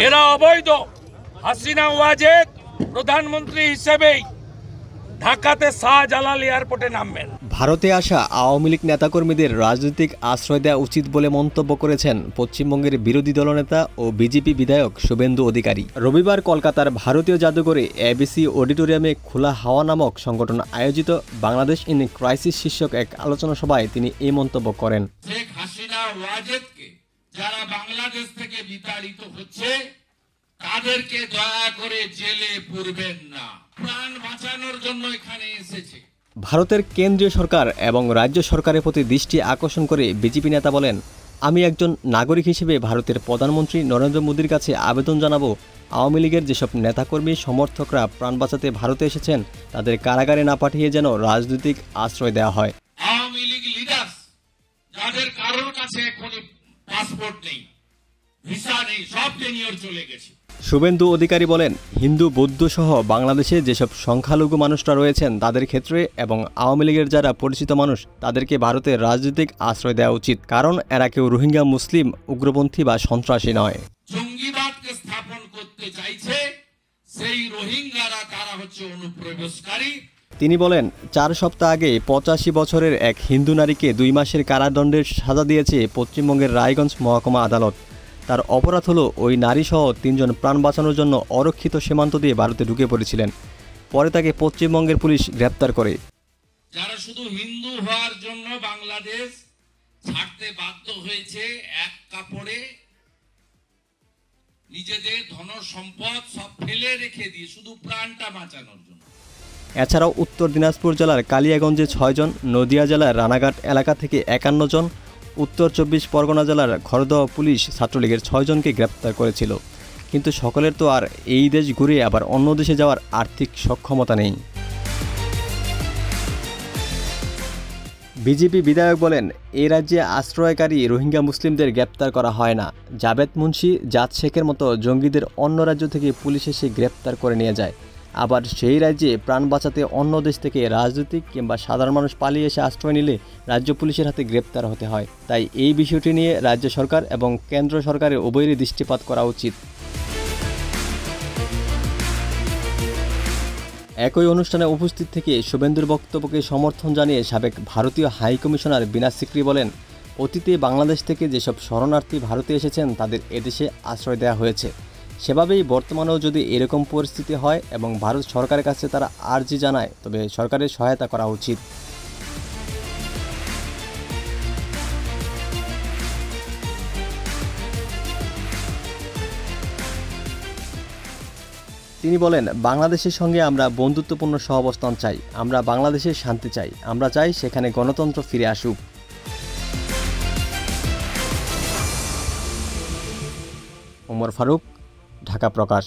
এরা অবৈধ। হাসিনা ওয়াজেদ প্রধানমন্ত্রী হিসেবেই ঢাকাতে শাহজালাল এয়ারপোর্টে নামবেন। ভারতে আসা আওয়ামী লীগ নেতাকর্মীদের রাজনৈতিক আশ্রয় দেওয়া উচিত বলে মন্তব্য করেছেন পশ্চিমবঙ্গের বিরোধী দলনেতা ও বিজেপি বিধায়ক শুভেন্দু অধিকারী। রবিবার কলকাতার ভারতীয় জাদুঘরে এবিসি অডিটোরিয়ামে খোলা হাওয়া নামক সংগঠন আয়োজিত বাংলাদেশ ইন ক্রাইসিস শীর্ষক এক আলোচনা সভায় তিনি এই মন্তব্য করেন। শেখ হাসিনা ওয়াজেদকে যারা বাংলাদেশ থেকে বিতাড়িত হচ্ছে তাদেরকে দয়া করে জেলে পুরবেন না, প্রাণ বাঁচানোর জন্য এখানে এসেছে। ভারতের কেন্দ্রীয় সরকার এবং রাজ্য সরকারের প্রতি দৃষ্টি আকর্ষণ করে বিজেপি নেতা বলেন, আমি একজন নাগরিক হিসেবে ভারতের প্রধানমন্ত্রী নরেন্দ্র মোদীর কাছে আবেদন জানাবো, আওয়ামী লীগের যেসব নেতাকর্মী সমর্থকরা প্রাণ বাঁচাতে ভারতে এসেছেন তাদের কারাগারে না পাঠিয়ে যেন রাজনৈতিক আশ্রয় দেওয়া হয়। আওয়ামী লীগ লিডার যাদের কারোর কাছে এখনই পাসপোর্ট নেই, ভিসা নেই, সব টেনিয়র চলে গেছে। শুভেন্দু অধিকারী বলেন, হিন্দু বৌদ্ধ সহ বাংলাদেশে যেসব সংখ্যালঘু মানুষরা রয়েছেন তাদের ক্ষেত্রে এবং আওয়ামী লীগের যারা পরিচিত মানুষ তাদেরকে ভারতের রাজনৈতিক আশ্রয় দেওয়া উচিত, কারণ এরা কেউ রোহিঙ্গা, মুসলিম, উগ্রপন্থী বা সন্ত্রাসী নয়। জঙ্গিবাদকে স্থাপন করতে চাইছে সেই রোহিঙ্গারা, তারা হচ্ছে অনুপ্রবেশকারী। তিনি বলেন, 4 সপ্তাহ আগে 85 বছরের এক হিন্দু নারীকে 2 মাসের কারাদণ্ডের সাজা দিয়েছে পশ্চিমবঙ্গের রায়গঞ্জ মহকুমা আদালত। তার অপরাধ হলো ওই নারীসহ 3 জন প্রাণ বাঁচানোর জন্য অরক্ষিত সীমান্ত দিয়ে ভারতে ঢুকে পড়েছিলেন। পরে তাকে পশ্চিমবঙ্গের পুলিশ গ্রেপ্তার করে। যারা শুধু হিন্দু হওয়ার জন্য বাংলাদেশ ছাড়তে বাধ্য হয়েছে, এক কাপড়ে নিজেদের ধন সম্পদ সব ফেলে রেখে দিয়ে শুধু প্রাণটা বাঁচানোর জন্য। এছাড়াও উত্তর দিনাজপুর জেলার কালিয়াগঞ্জে 6 জন, নদিয়া জেলার রানাঘাট এলাকা থেকে 51 জন, উত্তর 24 পরগনা জেলার খড়দহ পুলিশ ছাত্রলীগের 6 জনকে গ্রেপ্তার করেছিল। কিন্তু সকলের তো আর এই দেশ ঘুরে আবার অন্য দেশে যাওয়ার আর্থিক সক্ষমতা নেই। বিজেপি বিধায়ক বলেন, এই রাজ্যে আশ্রয়কারী রোহিঙ্গা মুসলিমদের গ্রেপ্তার করা হয় না। জাভেদ মুন্সি, জাত শেখের মতো জঙ্গিদের অন্য রাজ্য থেকে পুলিশ এসে গ্রেপ্তার করে নিয়ে যায়। আবার সেই রাজ্যে প্রাণ বাঁচাতে অন্য দেশ থেকে রাজনৈতিক কিংবা সাধারণ মানুষ পালিয়ে এসে আশ্রয় নিলে রাজ্য পুলিশের হাতে গ্রেপ্তার হতে হয়। তাই এই বিষয়টি নিয়ে রাজ্য সরকার এবং কেন্দ্র সরকারের উভয়েরই দৃষ্টিপাত করা উচিত। একই অনুষ্ঠানে উপস্থিত থেকে শুভেন্দুর বক্তব্যকে সমর্থন জানিয়ে সাবেক ভারতীয় হাই কমিশনার বিনা সিকরি বলেন, অতীতে বাংলাদেশ থেকে যেসব শরণার্থী ভারতে এসেছেন তাদের এদেশে আশ্রয় দেওয়া হয়েছে। সেভাবেই বর্তমানেও যদি এরকম পরিস্থিতি হয় এবং ভারত সরকারের কাছে তারা আর্জি জানায়, তবে সরকারের সহায়তা করা উচিত। তিনি বলেন, বাংলাদেশের সঙ্গে আমরা বন্ধুত্বপূর্ণ সহাবস্থান চাই, আমরা বাংলাদেশের শান্তি চাই, আমরা চাই সেখানে গণতন্ত্র ফিরে আসুক। ওমর ফারুক, ঢাকা প্রকাশ।